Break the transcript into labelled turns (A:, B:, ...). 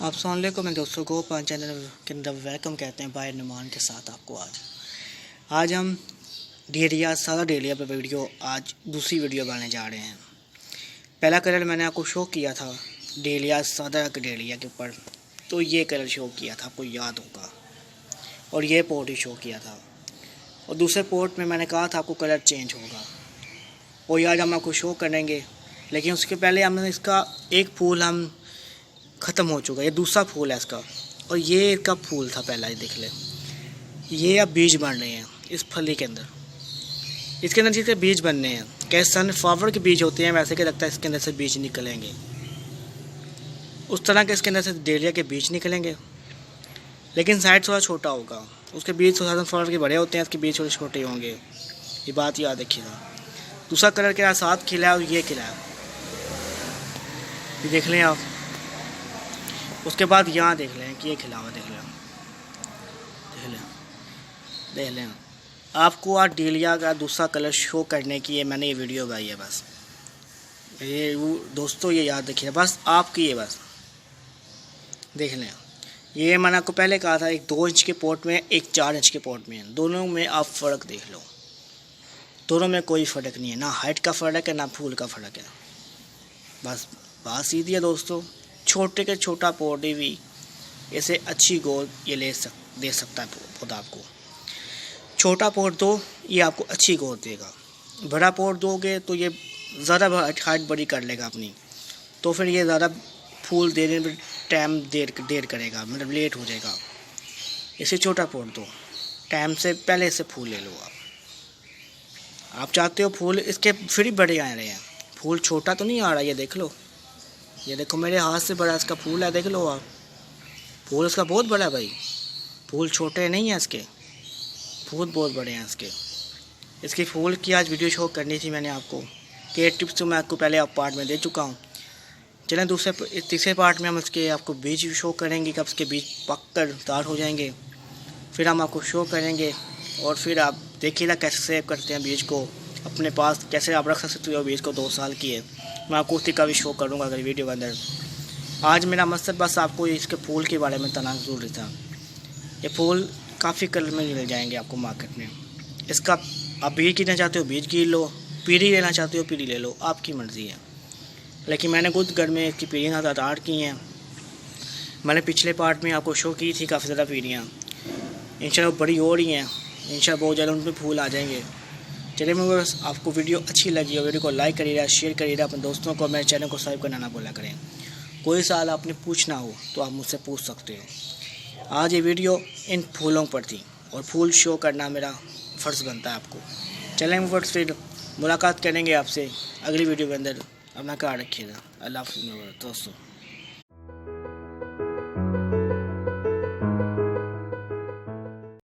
A: अस्सलामुअलैकुम मेरे दोस्तों को पान चैनल के अंदर वेलकम कहते हैं बाय नुमान के साथ आपको। आज हम डेलिया सादा डेलिया पे वीडियो आज दूसरी वीडियो बनाने जा रहे हैं। पहला कलर मैंने आपको शो किया था डेलिया सादा डेलिया के ऊपर, तो ये कलर शो किया था, आपको याद होगा, और ये पोर्ट ही शो किया था। और दूसरे पोर्ट में मैंने कहा था आपको कलर चेंज होगा, और आज हम आपको शो करेंगे। लेकिन उसके पहले हमने इसका एक फूल हम ख़त्म हो चुका है, ये दूसरा फूल है इसका, और ये इसका फूल था पहला, ये देख ले। ये अब बीज बन रहे हैं इस फली के अंदर, इसके अंदर जिसके बीज बनने हैं, कैसे सनफ्लावर के बीज होते हैं वैसे क्या लगता है इसके अंदर से बीज निकलेंगे, उस तरह के इसके अंदर से डेलिया के बीज निकलेंगे। लेकिन साइड थोड़ा छोटा होगा, उसके बीज थोड़ा सनफ्लावर के बड़े होते हैं, इसके बीज थोड़े छोटे होंगे, ये बात याद रखिएगा। दूसरा कलर के साथ खिला है और ये खिला है, ये देख लें आप। उसके बाद यहाँ देख लें कि ये खिला हुआ, देख लें आपको आज डेलिया का दूसरा कलर शो करने की मैंने ये वीडियो बनाई है। बस ये दोस्तों ये याद रखिए, बस आपकी ये बस देख लें। ये मैंने आपको पहले कहा था, एक 2 इंच के पोर्ट में एक 4 इंच के पोर्ट में, दोनों में आप फ़र्क देख लो, दोनों में कोई फ़र्क नहीं है, ना हाइट का फ़र्क है ना फूल का फ़र्क है। बस बात सीधी है दोस्तों, छोटे के छोटा पौधे भी ऐसे अच्छी ग्रोथ ये दे सकता है पौधा आपको। छोटा पौध दो ये आपको अच्छी ग्रोथ देगा, बड़ा पौध दोगे तो ये ज़्यादा हाइट बड़ी कर लेगा अपनी, तो फिर ये ज़्यादा फूल देने में टाइम देर करेगा, मतलब लेट हो जाएगा। इसे छोटा पौध दो, टाइम से पहले से फूल ले लो। आप चाहते हो फूल इसके फिर ही बड़े आ रहे हैं, फूल छोटा तो नहीं आ रहा, ये देख लो, ये देखो मेरे हाथ से बड़ा इसका फूल है, देख लो आप, फूल इसका बहुत बड़ा है भाई, फूल छोटे नहीं हैं इसके, फूल बहुत बड़े हैं इसके फूल की आज वीडियो शो करनी थी मैंने आपको। के टिप्स तो मैं आपको पहले आप पार्ट में दे चुका हूँ। चलें तीसरे पार्ट में हम इसके आपको बीज शो करेंगे, कब इसके बीज पक कर तैयार हो जाएंगे, फिर हम आपको शो करेंगे, और फिर आप देखिएगा कैसे सेव करते हैं बीज को अपने पास, कैसे आप रख सकते हो बीज को 2 साल की है। मैं आपको उसी का भी शो करूँगा अगर वीडियो के अंदर। आज मेरा मकसद बस आपको इसके फूल के बारे में बताना ज़रूरी था। ये फूल काफ़ी कलर में मिल जाएंगे आपको मार्केट में। इसका आप बीज गिरना चाहते हो बीज गिर लो, पीढ़ी लेना चाहते हो पीढ़ी ले लो, आपकी मर्ज़ी है। लेकिन मैंने खुद घर में इसकी पीढ़ियाँ तैयार की हैं, मैंने पिछले पार्ट में आपको शो की थी काफ़ी ज़्यादा पीढ़ियाँ, इंशाल्लाह बड़ी हो रही हैं, इंशाल्लाह बहुत जल्द उन पर फूल आ जाएंगे। चलिए मैं बस आपको वीडियो अच्छी लगी हो वीडियो को लाइक करिएगा, शेयर करिएगा, अपने दोस्तों को मेरे चैनल को सब्सक्राइब करना ना भूला करें। कोई सवाल आपने पूछना हो तो आप मुझसे पूछ सकते हो। आज ये वीडियो इन फूलों पर थी, और फूल शो करना मेरा फ़र्ज़ बनता है आपको। चलें वर्ड्स फिर मुलाकात करेंगे आपसे अगली वीडियो के अंदर। अपना ख्याल रखिएगा। अल्लाह हाफ़िज़ दोस्तों।